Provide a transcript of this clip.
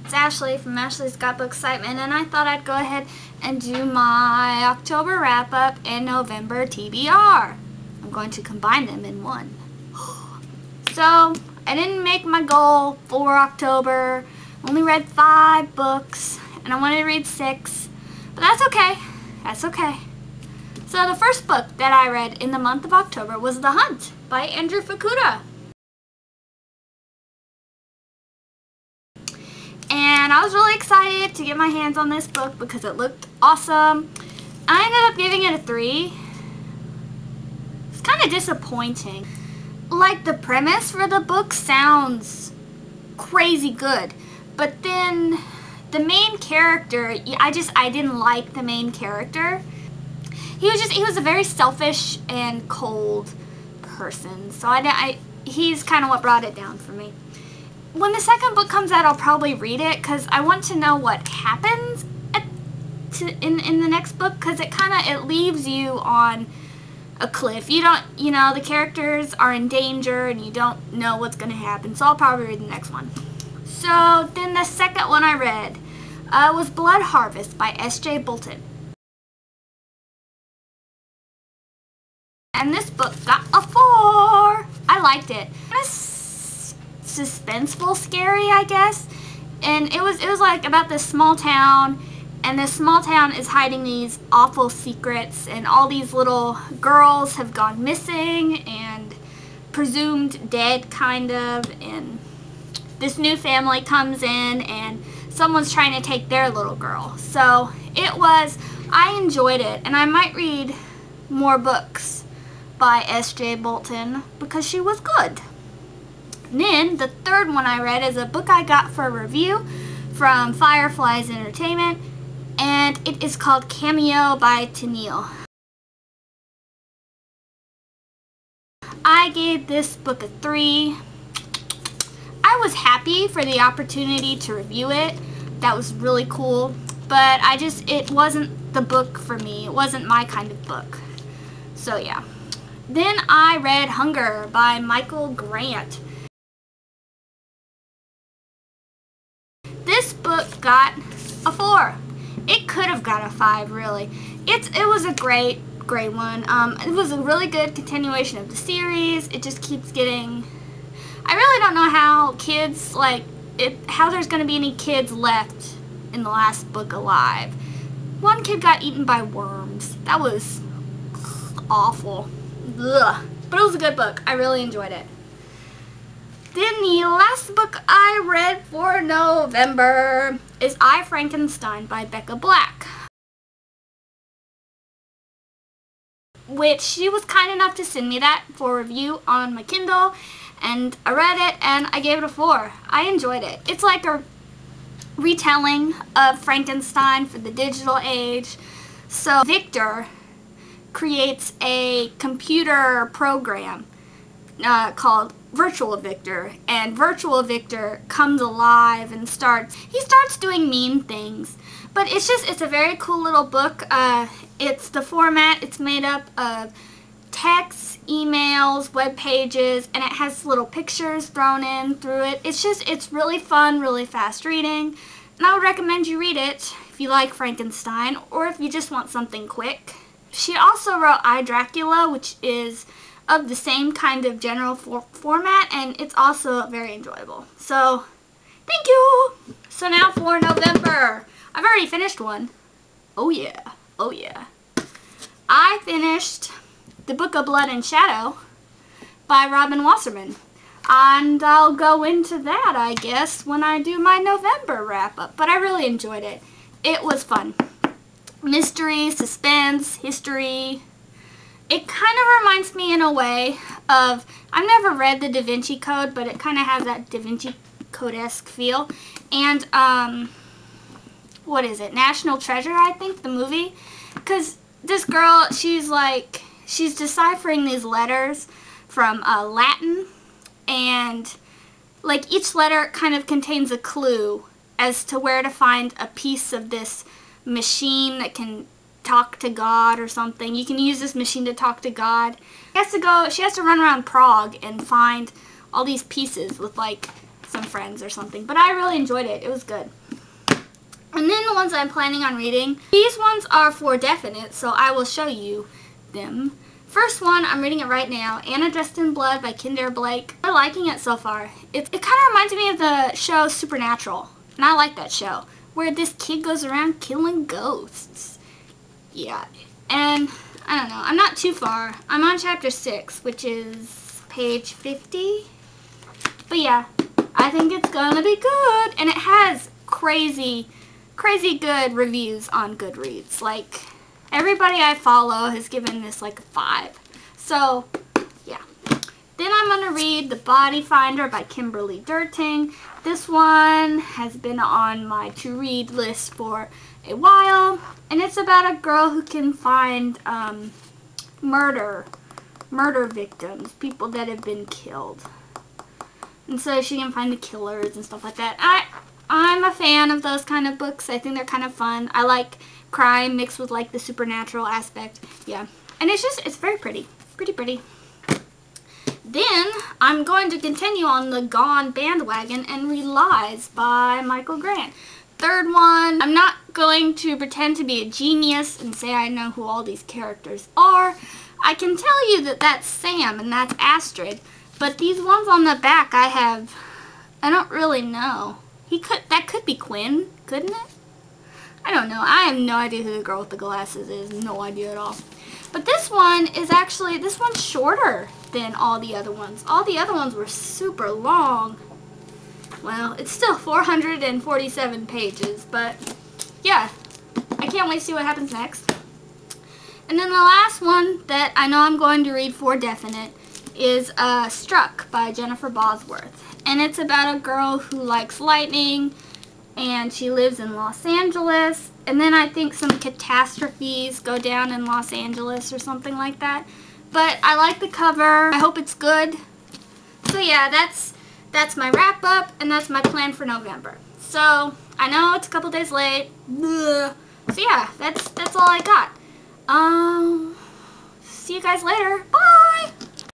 It's Ashley from Ashley's Scrapbook Excitement, and I thought I'd go ahead and do my October wrap-up and November TBR. I'm going to combine them in one. So, I didn't make my goal for October. Only read 5 books, and I wanted to read 6, but that's okay. That's okay. So the first book that I read in the month of October was The Hunt by Andrew Fukuda. And I was really excited to get my hands on this book because it looked awesome. I ended up giving it a 3. It's kind of disappointing. Like, the premise for the book sounds crazy good, but then the main character, I didn't like the main character. He was a very selfish and cold person, so he's kind of what brought it down for me. When the second book comes out, I'll probably read it because I want to know what happens in the next book, because it leaves you on a cliff. The characters are in danger and you don't know what's going to happen, so I'll probably read the next one. So then the second one I read was Blood Harvest by S.J. Bolton. And this book got a 4. I liked it. It's suspenseful, scary, I guess. And it was like about this small town, and this small town is hiding these awful secrets, and all these little girls have gone missing and presumed dead, kind of, and this new family comes in and someone's trying to take their little girl. So I enjoyed it, and I might read more books by S.J. Bolton because she was good. And then the third one I read is a book I got for a review from Fireflies Entertainment, and it is called Cameo by Tennille. I gave this book a 3. I was happy for the opportunity to review it. That was really cool, but it wasn't the book for me. It wasn't my kind of book. So yeah. Then I read Hunger by Michael Grant. This book got a 4. It could have got a 5, really. It was a great one. It was a really good continuation of the series. It just keeps getting... I really don't know how how there's going to be any kids left in the last book alive. One kid got eaten by worms. That was awful. Ugh. But it was a good book. I really enjoyed it. Then the last book I read for November is I, Frankenstein by Becca Black, which she was kind enough to send me that for review on my Kindle, and I read it and I gave it a 4. I enjoyed it. It's like a retelling of Frankenstein for the digital age. So Victor creates a computer program called Virtual Victor, and Virtual Victor comes alive and starts doing mean things. But it's a very cool little book. It's the format, it's made up of texts, emails, web pages, and it has little pictures thrown in through it. It's really fun, really fast reading, and I would recommend you read it if you like Frankenstein, or if you just want something quick. She also wrote I, Dracula, which is of the same kind of general format, and it's also very enjoyable. So, thank you! So now for November. I've already finished one. Oh yeah. Oh yeah. I finished The Book of Blood and Shadow by Robin Wasserman. And I'll go into that, I guess, when I do my November wrap-up. But I really enjoyed it. It was fun. Mystery, suspense, history. It kind of reminds me in a way of, I've never read the Da Vinci Code, but it kind of has that Da Vinci Code-esque feel. And, what is it? National Treasure, I think, the movie. Because this girl, she's deciphering these letters from Latin, and like each letter kind of contains a clue as to where to find a piece of this machine that can talk to God or something. You can use this machine to talk to God. She has to run around Prague and find all these pieces with like some friends or something. But I really enjoyed it. It was good. And then the ones I'm planning on reading, these ones are for definite, so I will show you them. First one, I'm reading it right now, Anna Dressed in Blood by Kinder Blake. I'm liking it so far. It kind of reminds me of the show Supernatural, and I like that show, where this kid goes around killing ghosts. Yeah, and I don't know, I'm not too far. I'm on chapter 6, which is page 50. But yeah, I think it's gonna be good, and it has crazy good reviews on Goodreads. Like, everybody I follow has given this like a 5. So, yeah. Then I'm going to read The Body Finder by Kimberly Durting. This one has been on my to-read list for a while. And it's about a girl who can find murder victims, people that have been killed. And so she can find the killers and stuff like that. I'm a fan of those kind of books. I think they're kind of fun. I like crime mixed with like the supernatural aspect. Yeah. And it's very pretty. Pretty. Then I'm going to continue on the Gone bandwagon and read Lies by Michael Grant. Third one, I'm not going to pretend to be a genius and say I know who all these characters are. I can tell you that that's Sam and that's Astrid. But these ones on the back I don't really know. That could be Quinn, couldn't it? I don't know. I have no idea who the girl with the glasses is. No idea at all. But this one is actually, this one's shorter than all the other ones. All the other ones were super long. Well, it's still 447 pages, but yeah. I can't wait to see what happens next. And then the last one that I know I'm going to read for definite is Struck by Jennifer Bosworth. And it's about a girl who likes lightning, and she lives in Los Angeles. And then I think some catastrophes go down in Los Angeles or something like that. But I like the cover. I hope it's good. So yeah, that's my wrap up, and that's my plan for November. So I know it's a couple days late. Ugh. So yeah, that's all I got. See you guys later. Bye.